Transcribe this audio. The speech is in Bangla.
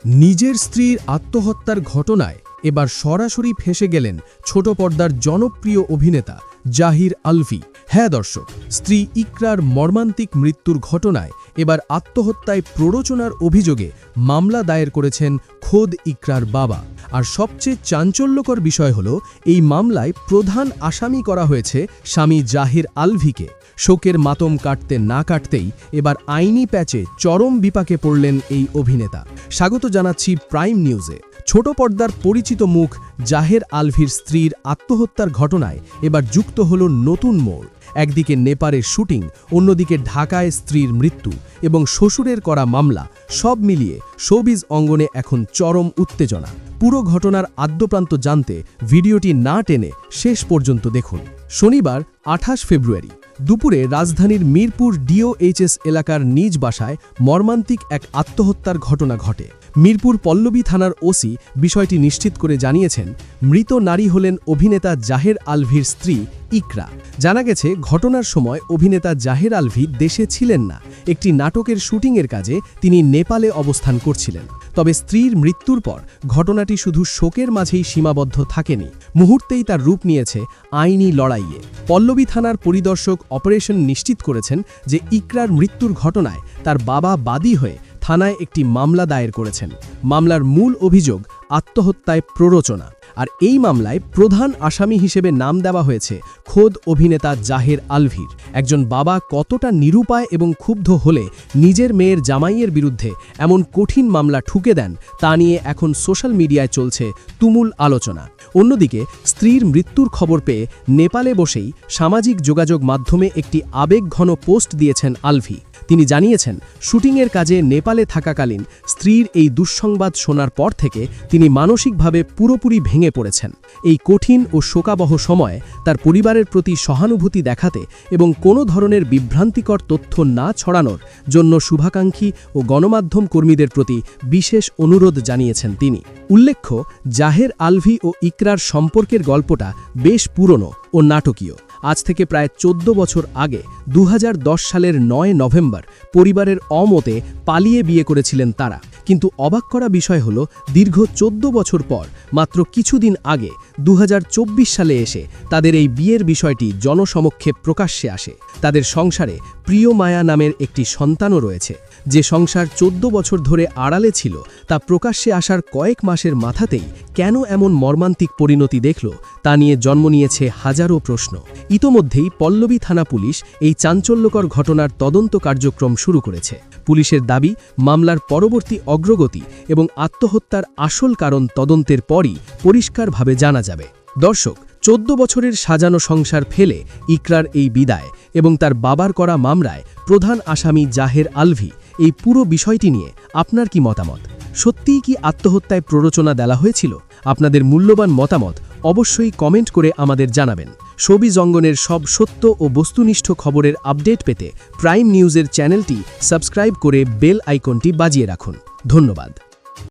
নিজের স্ত্রীর আত্মহত্যার ঘটনায় এবার সরাসরি ফেঁসে গেলেন ছোট পর্দার জনপ্রিয় অভিনেতা জাহির আলভী। হ্যাঁ দর্শক, স্ত্রী ইকরার মর্মান্তিক মৃত্যুর ঘটনায় এবার আত্মহত্যায় প্ররোচনার অভিযোগে মামলা দায়ের করেছেন খোদ ইকরার বাবা। আর সবচেয়ে চাঞ্চল্যকর বিষয় হল, এই মামলায় প্রধান আসামি করা হয়েছে স্বামী জাহির আলভীকে। শোকের মাতম কাটতে না কাটতেই এবার আইনি প্যাচে চরম বিপাকে পড়লেন এই অভিনেতা। স্বাগত জানাচ্ছি প্রাইম নিউজে। ছোট পর্দার পরিচিত মুখ জাহির আলভীর স্ত্রীর আত্মহত্যার ঘটনায় এবার যুক্ত হল নতুন মোড়। একদিকে নেপালের শুটিং, অন্যদিকে ঢাকায় স্ত্রীর মৃত্যু এবং শ্বশুরের করা মামলা, সব মিলিয়ে শোবিজ অঙ্গনে এখন চরম উত্তেজনা। পুরো ঘটনার আদ্যপ্রান্ত জানতে ভিডিওটি না টেনে শেষ পর্যন্ত দেখুন। শনিবার 28 ফেব্রুয়ারি দুপুরে রাজধানীর মিরপুর DOHS এলাকার নিজ বাসায় মর্মান্তিক এক আত্মহত্যার ঘটনা ঘটে। মিরপুর পল্লবী থানার ওসি বিষয়টি নিশ্চিত করে জানিয়েছেন, মৃত নারী হলেন অভিনেতা জাহির আলভীর স্ত্রী ইকরা। জানা গেছে, ঘটনার সময় অভিনেতা জাহির আলভী দেশে ছিলেন না। একটি নাটকের শুটিংয়ের কাজে তিনি নেপালে অবস্থান করছিলেন। তবে স্ত্রীর মৃত্যুর পর ঘটনাটি শুধু শোকের মাঝেই সীমাবদ্ধ থাকেনি, মুহূর্তেই তার রূপ নিয়েছে আইনি লড়াইয়ে। পল্লবী থানার পরিদর্শক অপারেশন নিশ্চিত করেছেন যে ইকরার মৃত্যুর ঘটনায় তার বাবা বাদী হয়ে থানায় একটি মামলা দায়ের করেছেন। মামলার মূল অভিযোগ আত্মহত্যায় প্ররোচনা। আর এই মামলায় প্রধান আসামি হিসেবে নাম দেওয়া হয়েছে খোদ অভিনেতা জাহির আলভীর। একজন বাবা কতটা নিরুপায় এবং ক্ষুব্ধ হলে নিজের মেয়ের জামাইয়ের বিরুদ্ধে এমন কঠিন মামলা ঠুকে দেন, তা নিয়ে এখন সোশ্যাল মিডিয়ায় চলছে তুমুল আলোচনা। অন্যদিকে স্ত্রীর মৃত্যুর খবর পেয়ে নেপালে বসেই সামাজিক যোগাযোগ মাধ্যমে একটি আবেগঘন পোস্ট দিয়েছেন আলভী। তিনি জানিয়েছেন, শুটিংয়ের কাজে নেপালে থাকাকালীন স্ত্রীর এই দুঃসংবাদ শোনার পর থেকে তিনি মানসিকভাবে পুরোপুরি ভেঙে পড়েছেন। এই কঠিন ও শোকাবহ সময়ে তার পরিবারের প্রতি সহানুভূতি দেখাতে এবং কোনো ধরনের বিভ্রান্তিকর তথ্য না ছড়ানোর জন্য শুভাকাঙ্ক্ষী ও গণমাধ্যম কর্মীদের প্রতি বিশেষ অনুরোধ জানিয়েছেন তিনি। উল্লেখ্য, জাহির আলভী ও ইকরার সম্পর্কের গল্পটা বেশ পুরনো ও নাটকীয়। আজ থেকে প্রায় 14 বছর আগে 2010 সালের 9 নভেম্বর পরিবারের অমতে পালিয়ে বিয়ে করেছিলেন তারা। কিন্তু অবাক করা বিষয় হল, দীর্ঘ 14 বছর পর মাত্র কিছুদিন আগে 2024 সালে এসে তাদের এই বিয়ের বিষয়টি জনসমক্ষে প্রকাশ্যে আসে। তাদের সংসারে প্রিয় মায়া নামের একটি সন্তানও রয়েছে। যে সংসার 14 বছর ধরে আড়ালে ছিল, তা প্রকাশ্যে আসার কয়েক মাসের মাথাতেই কেন এমন মর্মান্তিক পরিণতি দেখল, তা নিয়ে জন্ম নিয়েছে হাজারো প্রশ্ন। ইতোমধ্যেই পল্লবী থানা পুলিশ এই চাঞ্চল্যকর ঘটনার তদন্ত কার্যক্রম শুরু করেছে। পুলিশের দাবি, মামলার পরবর্তী অগ্রগতি এবং আত্মহত্যার আসল কারণ তদন্তের পরই পরিষ্কারভাবে জানা যাবে। দর্শক, 14 বছরের সাজানো সংসার ফেলে ইকরার এই বিদায় এবং তার বাবার করা মামলায় প্রধান আসামি জাহির আলভী, এই পুরো বিষয়টি নিয়ে আপনার কি মতামত? সত্যিই কি আত্মহত্যায় প্ররোচনা দেওয়া হয়েছিল? আপনাদের মূল্যবান মতামত অবশ্যই কমেন্ট করে আমাদের জানাবেন। শোবিজ অঙ্গনের সব সত্য ও বস্তুনিষ্ঠ খবরের আপডেট পেতে প্রাইম নিউজের চ্যানেলটি সাবস্ক্রাইব করে বেল আইকনটি বাজিয়ে রাখুন। ধন্যবাদ।